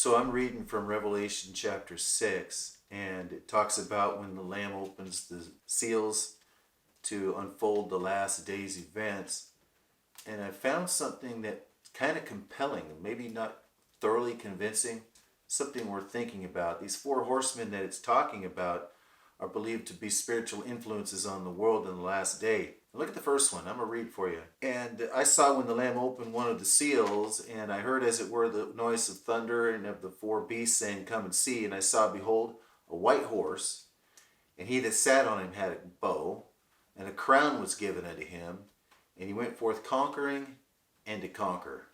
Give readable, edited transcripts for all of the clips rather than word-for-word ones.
So I'm reading from Revelation chapter 6, and it talks about when the Lamb opens the seals to unfold the last day's events. And I found something that kind of compelling, maybe not thoroughly convincing, something worth thinking about. These four horsemen that it's talking about are believed to be spiritual influences on the world in the last day. Look at the first one. I'm going to read for you. And I saw when the Lamb opened one of the seals, and I heard as it were the noise of thunder and of the four beasts saying, "Come and see." And I saw, behold, a white horse, and he that sat on him had a bow, and a crown was given unto him, and he went forth conquering and to conquer.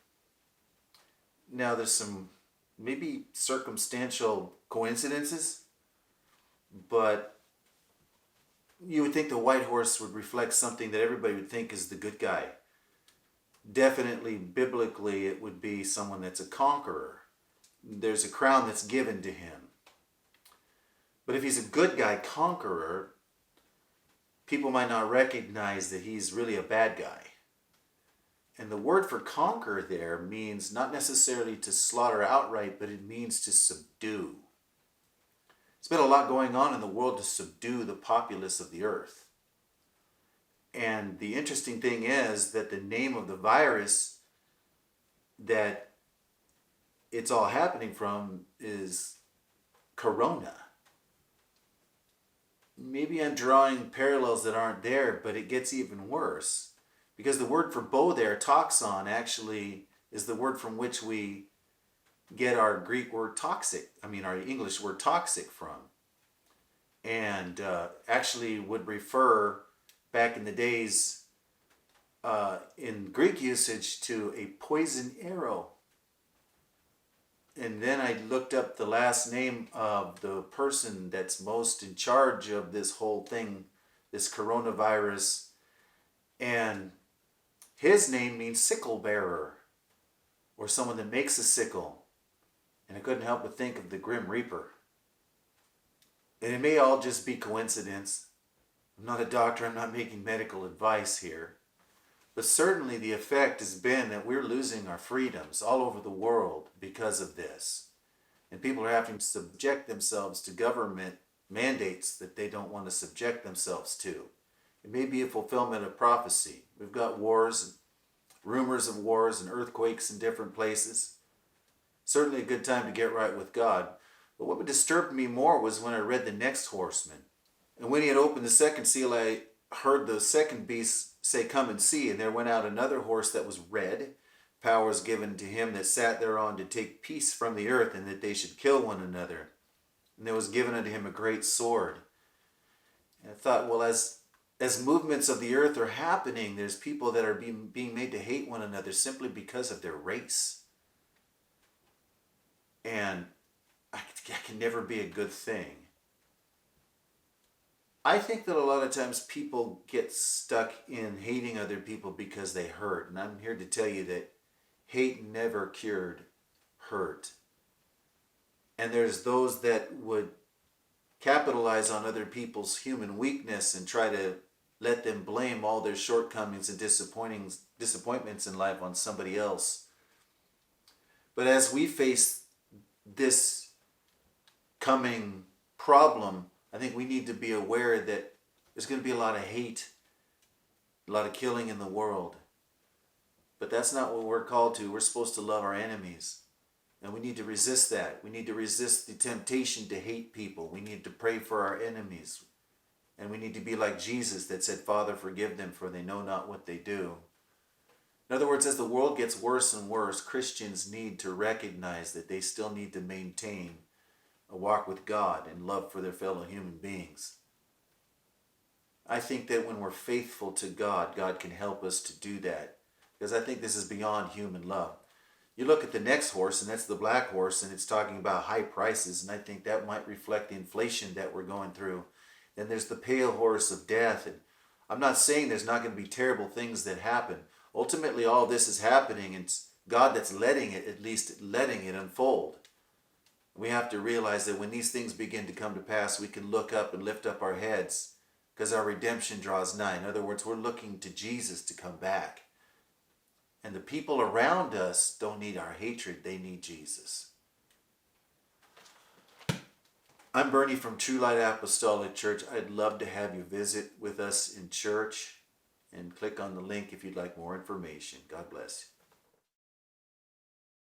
Now there's some maybe circumstantial coincidences, but you would think the white horse would reflect something that everybody would think is the good guy. Definitely, biblically, it would be someone that's a conqueror. There's a crown that's given to him. But if he's a good guy conqueror, people might not recognize that he's really a bad guy. And the word for conquer there means not necessarily to slaughter outright, but it means to subdue. There's been a lot going on in the world to subdue the populace of the earth. And the interesting thing is that the name of the virus that it's all happening from is Corona. Maybe I'm drawing parallels that aren't there, but it gets even worse. Because the word for bow there, toxon, actually is the word from which we get our Greek word toxic, our English word toxic from. And actually would refer back in the days in Greek usage to a poison arrow. And then I looked up the last name of the person that's most in charge of this whole thing, this coronavirus, and his name means sickle bearer, or someone that makes a sickle. And I couldn't help but think of the Grim Reaper. And it may all just be coincidence. I'm not a doctor, I'm not making medical advice here. But certainly the effect has been that we're losing our freedoms all over the world because of this. And people are having to subject themselves to government mandates that they don't want to subject themselves to. It may be a fulfillment of prophecy. We've got wars, rumors of wars, and earthquakes in different places. Certainly a good time to get right with God. But what disturbed me more was when I read the next horseman. And when he had opened the second seal, I heard the second beast say, "Come and see." And there went out another horse that was red. Power was given to him that sat thereon to take peace from the earth, and that they should kill one another. And there was given unto him a great sword. And I thought, well, as movements of the earth are happening, there's people that are being made to hate one another simply because of their race. And that can never be a good thing. I think that a lot of times people get stuck in hating other people because they hurt. And I'm here to tell you that hate never cured hurt. And there's those that would capitalize on other people's human weakness and try to let them blame all their shortcomings and disappointments in life on somebody else. But as we face this coming problem, I think we need to be aware that there's going to be a lot of hate, a lot of killing in the world. But that's not what we're called to. We're supposed to love our enemies. And we need to resist that. We need to resist the temptation to hate people. We need to pray for our enemies. And we need to be like Jesus that said, "Father, forgive them, for they know not what they do." In other words, as the world gets worse and worse, Christians need to recognize that they still need to maintain a walk with God and love for their fellow human beings. I think that when we're faithful to God, God can help us to do that. Because I think this is beyond human love. You look at the next horse, and that's the black horse, and it's talking about high prices, and I think that might reflect the inflation that we're going through. Then there's the pale horse of death, and I'm not saying there's not going to be terrible things that happen. Ultimately, all this is happening, and it's God that's letting it, at least letting it unfold. We have to realize that when these things begin to come to pass, we can look up and lift up our heads because our redemption draws nigh. In other words, we're looking to Jesus to come back. And the people around us don't need our hatred, they need Jesus. I'm Bernie from True Light Apostolic Church. I'd love to have you visit with us in church, and click on the link if you'd like more information. God bless you.